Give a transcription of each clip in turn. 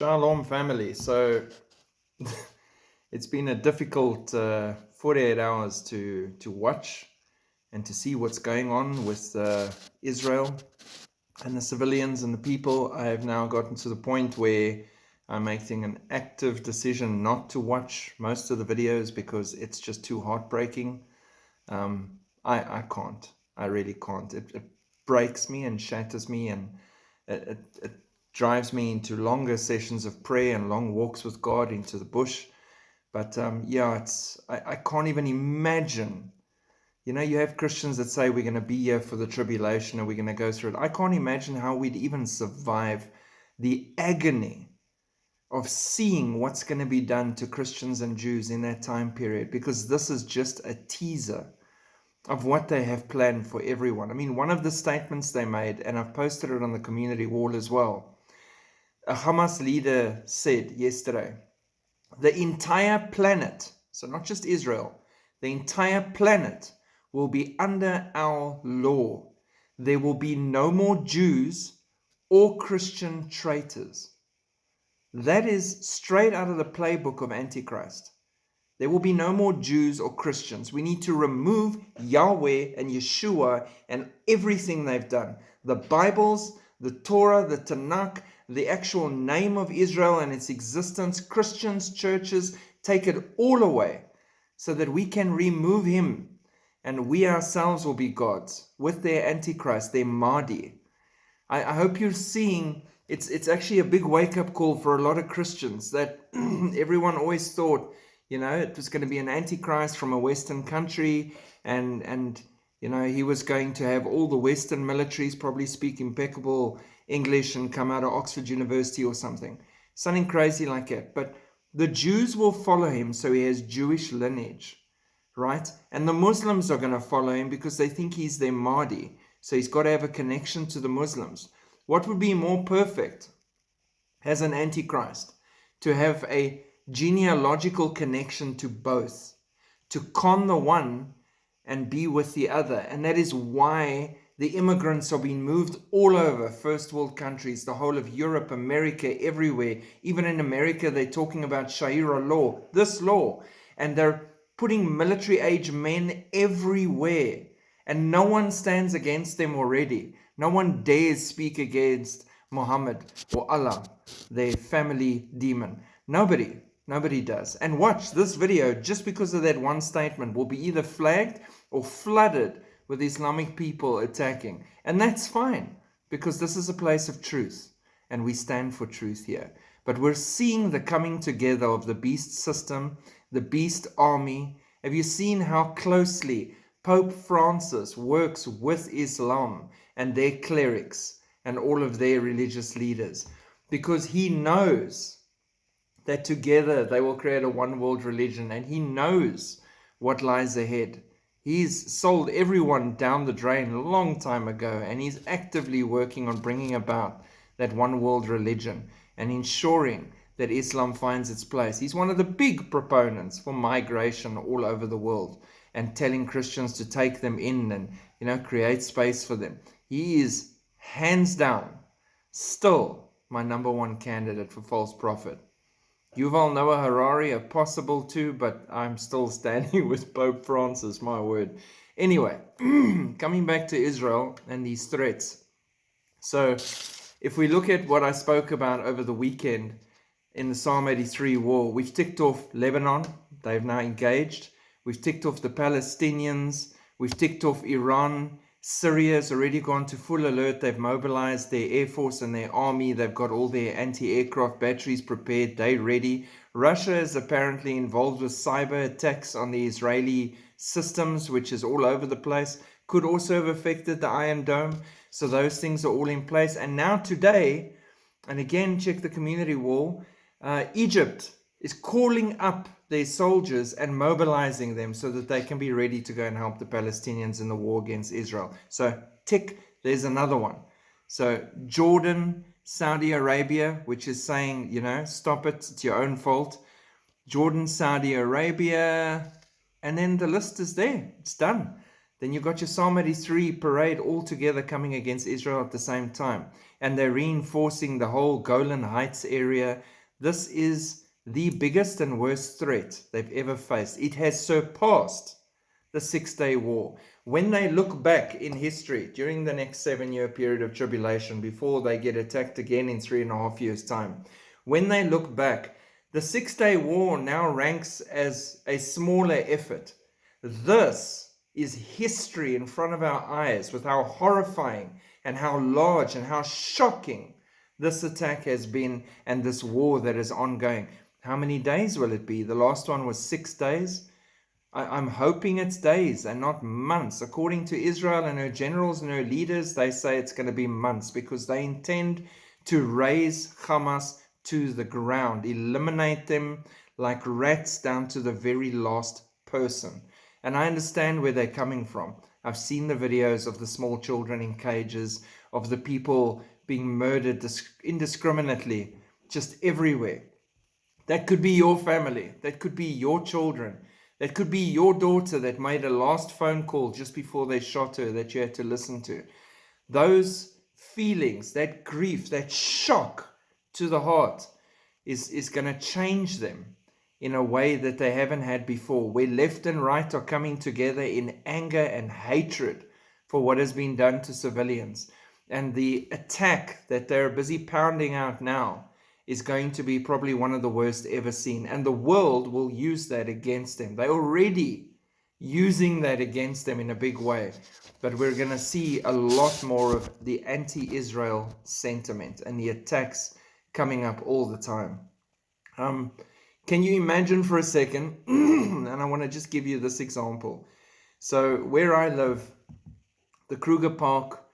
Shalom, family. So it's been a difficult 48 hours to watch and to see what's going on with Israel and the civilians and the people. I have now gotten to the point where I'm making an active decision not to watch most of the videos because it's just too heartbreaking. I can't. I really can't. It breaks me and shatters me, and it drives me into longer sessions of prayer and long walks with God into the bush. But yeah, I can't even imagine. You know, you have Christians that say we're going to be here for the tribulation and we're going to go through it. I can't imagine how we'd even survive the agony of seeing what's going to be done to Christians and Jews in that time period, because this is just a teaser of what they have planned for everyone. I mean, one of the statements they made, and I've posted it on the community wall as well, a Hamas leader said yesterday, the entire planet, so not just Israel, the entire planet will be under our law. There will be no more Jews or Christian traitors. That is straight out of the playbook of Antichrist. There will be no more Jews or Christians. We need to remove Yahweh and Yeshua and everything they've done. The Bibles, the Torah, the Tanakh, the actual name of Israel and its existence, Christians, churches, take it all away so that we can remove him and we ourselves will be gods with their Antichrist, their Mahdi. I hope you're seeing it's actually a big wake-up call for a lot of Christians that everyone always thought, you know, it was going to be an antichrist from a Western country, and you know, he was going to have all the Western militaries probably speak impeccable English and come out of Oxford University or something crazy like that. But the Jews will follow him, so he has Jewish lineage, right? And the Muslims are going to follow him because they think he's their Mahdi. So he's got to have a connection to the Muslims. What would be more perfect as an antichrist? To have a genealogical connection to both, to con the one and be with the other. And that is why the immigrants are being moved all over first world countries, the whole of Europe, America, everywhere. Even in America, they're talking about Sharia law, this law, and they're putting military age men everywhere. And no one stands against them already. No one dares speak against Muhammad or Allah, their family demon. Nobody does. And watch this video, just because of that one statement, will be either flagged or flooded with Islamic people attacking. And that's fine, because this is a place of truth, and we stand for truth here. But we're seeing the coming together of the beast system, the beast army. Have you seen how closely Pope Francis works with Islam and their clerics and all of their religious leaders? Because he knows that together they will create a one world religion, and he knows what lies ahead. He's sold everyone down the drain a long time ago, and he's actively working on bringing about that one world religion and ensuring that Islam finds its place. He's one of the big proponents for migration all over the world and telling Christians to take them in and, you know, create space for them. He is hands down still my number one candidate for false prophet. Yuval Noah Harari, a possible too, but I'm still standing with Pope Francis, my word. Anyway, coming back to Israel and these threats. So if we look at what I spoke about over the weekend in the Psalm 83 war, we've ticked off Lebanon. They've now engaged. We've ticked off the Palestinians. We've ticked off Iran. Syria has already gone to full alert. They've mobilized their air force and their army. They've got all their anti-aircraft batteries prepared. They're ready. Russia is apparently involved with cyber attacks on the Israeli systems, which is all over the place. Could also have affected the Iron Dome. So those things are all in place. And now today, and again, check the community wall, Egypt is calling up their soldiers and mobilizing them so that they can be ready to go and help the Palestinians in the war against Israel. So tick, there's another one. So Jordan, Saudi Arabia, which is saying, you know, stop it, it's your own fault. Jordan, Saudi Arabia, and then the list is there. It's done. Then you got your Psalm 83 parade all together coming against Israel at the same time. And they're reinforcing the whole Golan Heights area. This is the biggest and worst threat they've ever faced. It has surpassed the 6-day war. When they look back in history during the next 7-year period of tribulation before they get attacked again in 3.5 years' time, when they look back, the 6-day war now ranks as a smaller effort. This is history in front of our eyes with how horrifying and how large and how shocking this attack has been and this war that is ongoing. How many days will it be? The last one was 6 days. I'm hoping it's days and not months. According to Israel and her generals and her leaders, they say it's going to be months because they intend to raise Hamas to the ground, eliminate them like rats down to the very last person. And I understand where they're coming from. I've seen the videos of the small children in cages, of the people being murdered indiscriminately, just everywhere. That could be your family. That could be your children. That could be your daughter that made a last phone call just before they shot her that you had to listen to. Those feelings, that grief, that shock to the heart is going to change them in a way that they haven't had before, where left and right are coming together in anger and hatred for what has been done to civilians. And the attack that they're busy pounding out now is going to be probably one of the worst ever seen. And the world will use that against them. They're already using that against them in a big way. But we're going to see a lot more of the anti-Israel sentiment and the attacks coming up all the time. Can you imagine for a second, and I want to just give you this example. So where I live, the Kruger Park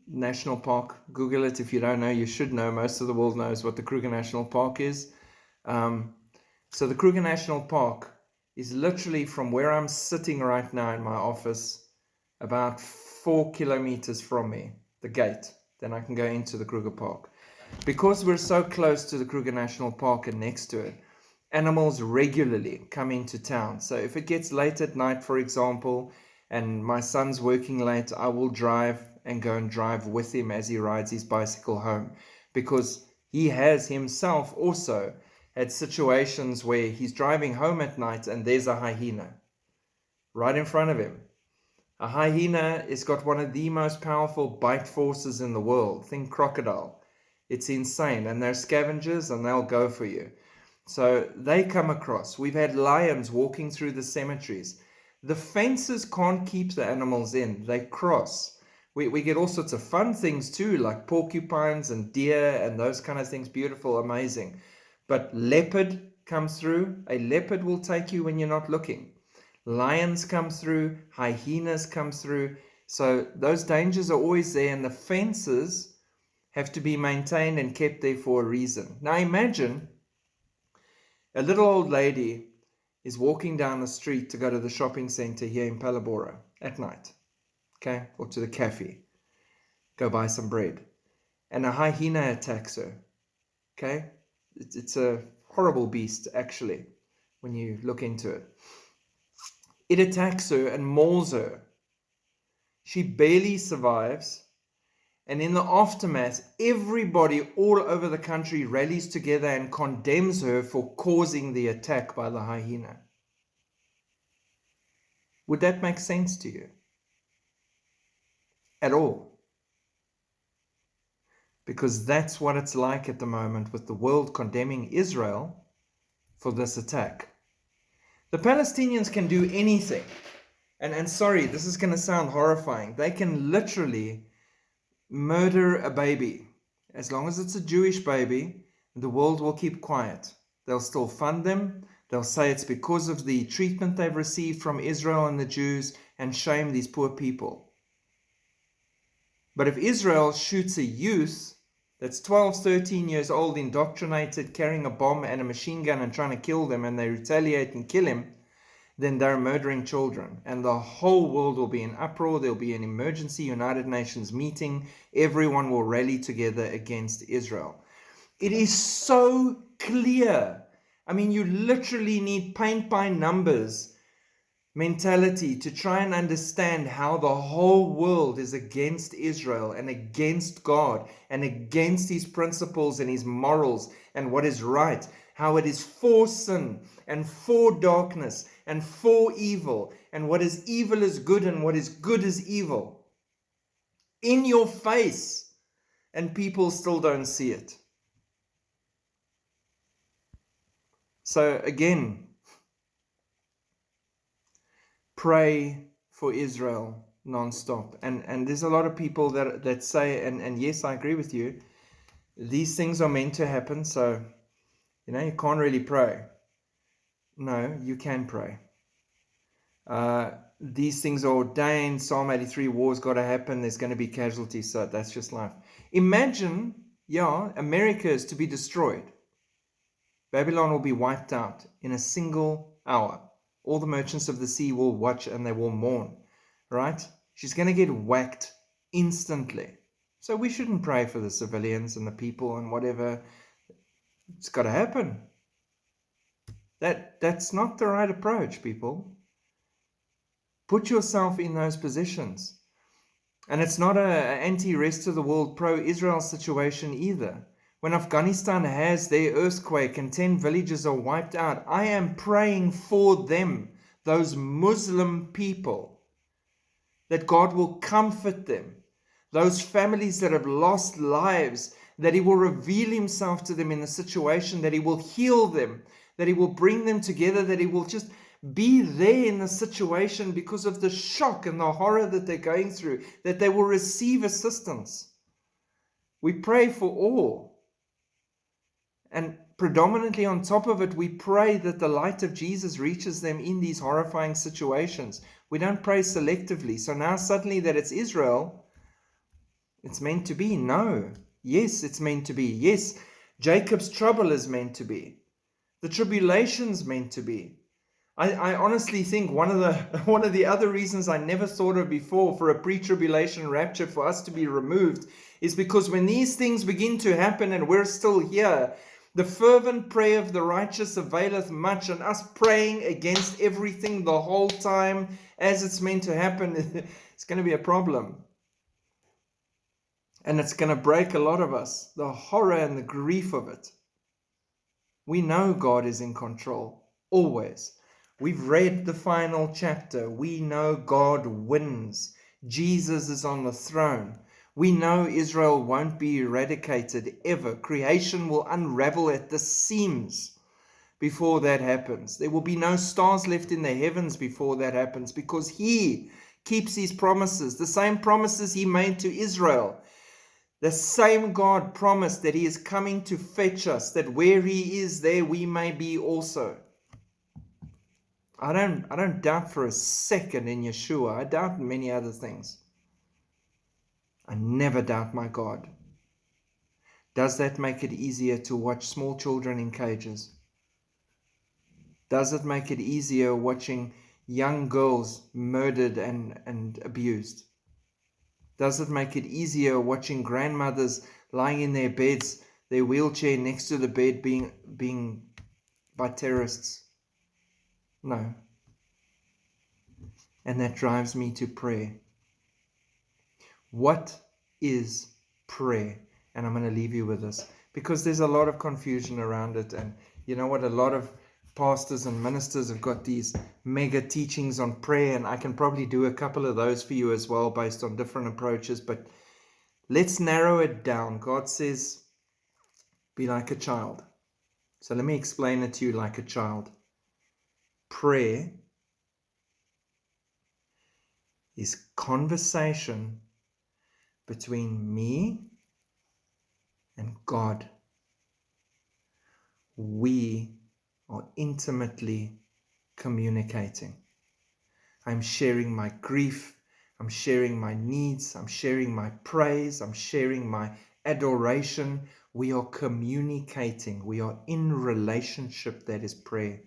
National Park, Google it if you don't know, you should know. Most of the world knows what the Kruger National Park is. So the Kruger National Park is literally from where I'm sitting right now in my office, about 4 kilometers from me, the gate. Then I can go into the Kruger Park. Because we're so close to the Kruger National Park and next to it, animals regularly come into town. So if it gets late at night, for example, and my son's working late, I will drive and go and drive with him as he rides his bicycle home, because he has himself also had situations where he's driving home at night and there's a hyena right in front of him. A hyena has got one of the most powerful bite forces in the world. Think crocodile. It's insane. And they're scavengers and they'll go for you. So they come across. We've had lions walking through the cemeteries. The fences can't keep the animals in. They cross. We get all sorts of fun things too, like porcupines and deer and those kind of things. Beautiful, amazing. But leopard comes through. A leopard will take you when you're not looking. Lions come through. Hyenas come through. So those dangers are always there, and the fences have to be maintained and kept there for a reason. Now imagine a little old lady is walking down the street to go to the shopping center here in Palabora at night, okay, or to the cafe, go buy some bread, and a hyena attacks her, okay? It's a horrible beast, actually, when you look into it. It attacks her and mauls her. She barely survives. And in the aftermath, everybody all over the country rallies together and condemns her for causing the attack by the hyena. Would that make sense to you? At all? Because that's what it's like at the moment, with the world condemning Israel for this attack. The Palestinians can do anything. And sorry, this is going to sound horrifying. They can literally murder a baby. As long as it's a Jewish baby, the world will keep quiet. They'll still fund them. They'll say it's because of the treatment they've received from Israel and the Jews, and shame these poor people. But if Israel shoots a youth that's 12, 13 years old, indoctrinated, carrying a bomb and a machine gun and trying to kill them, and they retaliate and kill him, then they're murdering children. And the whole world will be in uproar. There'll be an emergency United Nations meeting. Everyone will rally together against Israel. It is so clear. I mean, you literally need paint by numbers mentality to try and understand how the whole world is against Israel and against God and against his principles and his morals and what is right, how it is for sin and for darkness and for evil, and what is evil is good and what is good is evil, in your face, and people still don't see it. So again, pray for Israel non-stop. And there's a lot of people that say, and yes, I agree with you, these things are meant to happen, so you can't really pray. No, you can pray. These things are ordained. Psalm 83, war's got to happen. There's going to be casualties, so that's just life. Imagine, America is to be destroyed. Babylon will be wiped out in a single hour. All the merchants of the sea will watch and they will mourn, right? She's going to get whacked instantly. So we shouldn't pray for the civilians and the people and whatever. It's got to happen. That's not the right approach, people. Put yourself in those positions. And it's not an anti-rest of the world, pro-Israel situation either. When Afghanistan has their earthquake and 10 villages are wiped out, I am praying for them, those Muslim people, that God will comfort them. Those families that have lost lives, that he will reveal himself to them in the situation, that he will heal them, that he will bring them together, that he will just be there in the situation because of the shock and the horror that they're going through, that they will receive assistance. We pray for all. And predominantly on top of it, we pray that the light of Jesus reaches them in these horrifying situations. We don't pray selectively. So now suddenly that it's Israel, it's meant to be. No. Yes, it's meant to be. Yes, Jacob's trouble is meant to be. The tribulation's meant to be. I honestly think one of the other reasons I never thought of before for a pre-tribulation rapture for us to be removed is because when these things begin to happen and we're still here, the fervent prayer of the righteous availeth much, and us praying against everything the whole time as it's meant to happen, it's going to be a problem. And it's going to break a lot of us, the horror and the grief of it. We know God is in control, always. We've read the final chapter. We know God wins. Jesus is on the throne. We know Israel won't be eradicated ever. Creation will unravel at the seams before that happens. There will be no stars left in the heavens before that happens, because he keeps his promises, the same promises he made to Israel. The same God promised that he is coming to fetch us, that where he is, there we may be also. I don't doubt for a second in Yeshua. I doubt in many other things. I never doubt my God. Does that make it easier to watch small children in cages? Does it make it easier watching young girls murdered and abused? Does it make it easier watching grandmothers lying in their beds, their wheelchair next to the bed being by terrorists? No. And that drives me to prayer. What is prayer? And I'm going to leave you with this, because there's a lot of confusion around it. And you know what? A lot of pastors and ministers have got these mega teachings on prayer, and I can probably do a couple of those for you as well based on different approaches. But let's narrow it down. God says, be like a child. So let me explain it to you like a child. Prayer is conversation between me and God. We are intimately communicating. I'm sharing my grief. I'm sharing my needs. I'm sharing my praise. I'm sharing my adoration. We are communicating. We are in relationship. That is prayer.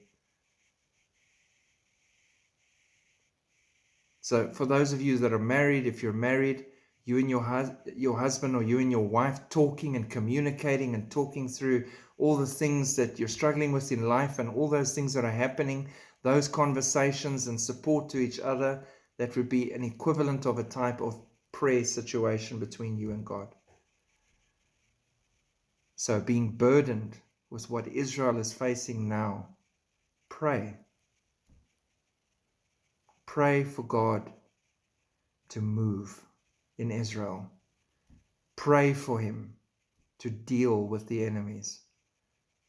So for those of you that are married, if you're married, you and your husband or you and your wife talking and communicating and talking through all the things that you're struggling with in life and all those things that are happening, those conversations and support to each other, that would be an equivalent of a type of prayer situation between you and God. So being burdened with what Israel is facing now, pray. Pray for God to move in Israel. Pray for him to deal with the enemies.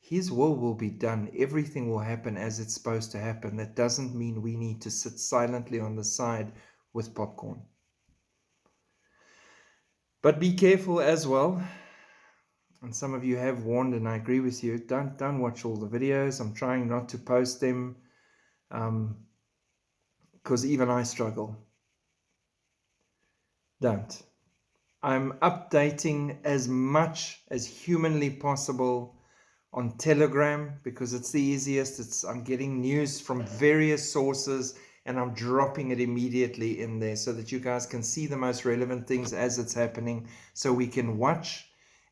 His will be done. Everything will happen as it's supposed to happen. That doesn't mean we need to sit silently on the side with popcorn. But be careful as well. And some of you have warned, and I agree with you, don't watch all the videos. I'm trying not to post them because even I struggle. Don't. I'm updating as much as humanly possible on Telegram because it's the easiest. I'm getting news from various sources and I'm dropping it immediately in there so that you guys can see the most relevant things as it's happening, so we can watch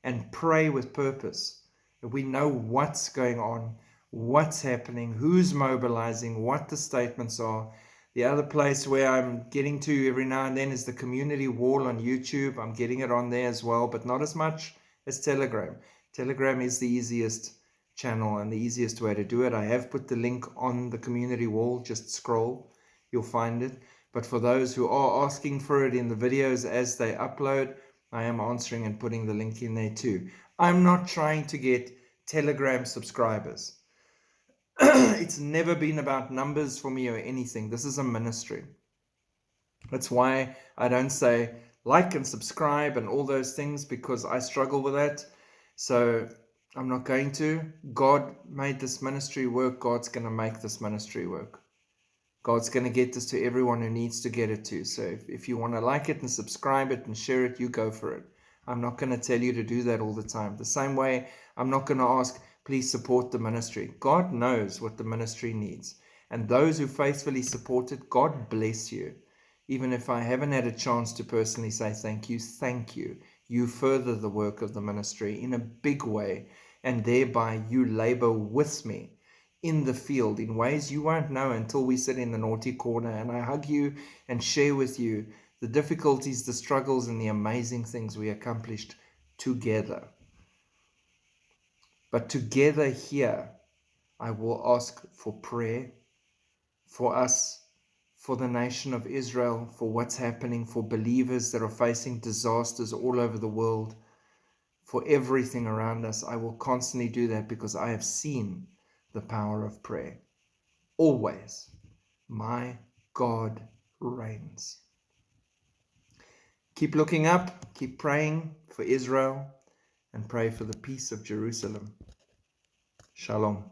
and pray with purpose. We know what's going on, what's happening, who's mobilizing, what the statements are. The other place where I'm getting to every now and then is the community wall on YouTube. I'm getting it on there as well, but not as much as Telegram. Telegram is the easiest channel and the easiest way to do it. I have put the link on the community wall. Just scroll, you'll find it. But for those who are asking for it in the videos as they upload, I am answering and putting the link in there too. I'm not trying to get Telegram subscribers. It's never been about numbers for me or anything. This is a ministry. That's why I don't say like and subscribe and all those things, because I struggle with that. So I'm not going to. God made this ministry work. God's going to make this ministry work. God's going to get this to everyone who needs to get it to. So if you want to like it and subscribe it and share it, you go for it. I'm not going to tell you to do that all the time. The same way I'm not going to ask, please support the ministry. God knows what the ministry needs. And those who faithfully support it, God bless you. Even if I haven't had a chance to personally say thank you, thank you. You further the work of the ministry in a big way, and thereby you labor with me in the field in ways you won't know until we sit in the naughty corner and I hug you and share with you the difficulties, the struggles, and the amazing things we accomplished together. But together here, I will ask for prayer for us, for the nation of Israel, for what's happening, for believers that are facing disasters all over the world, for everything around us. I will constantly do that because I have seen the power of prayer. Always, my God reigns. Keep looking up, keep praying for Israel, and pray for the peace of Jerusalem. Shalom.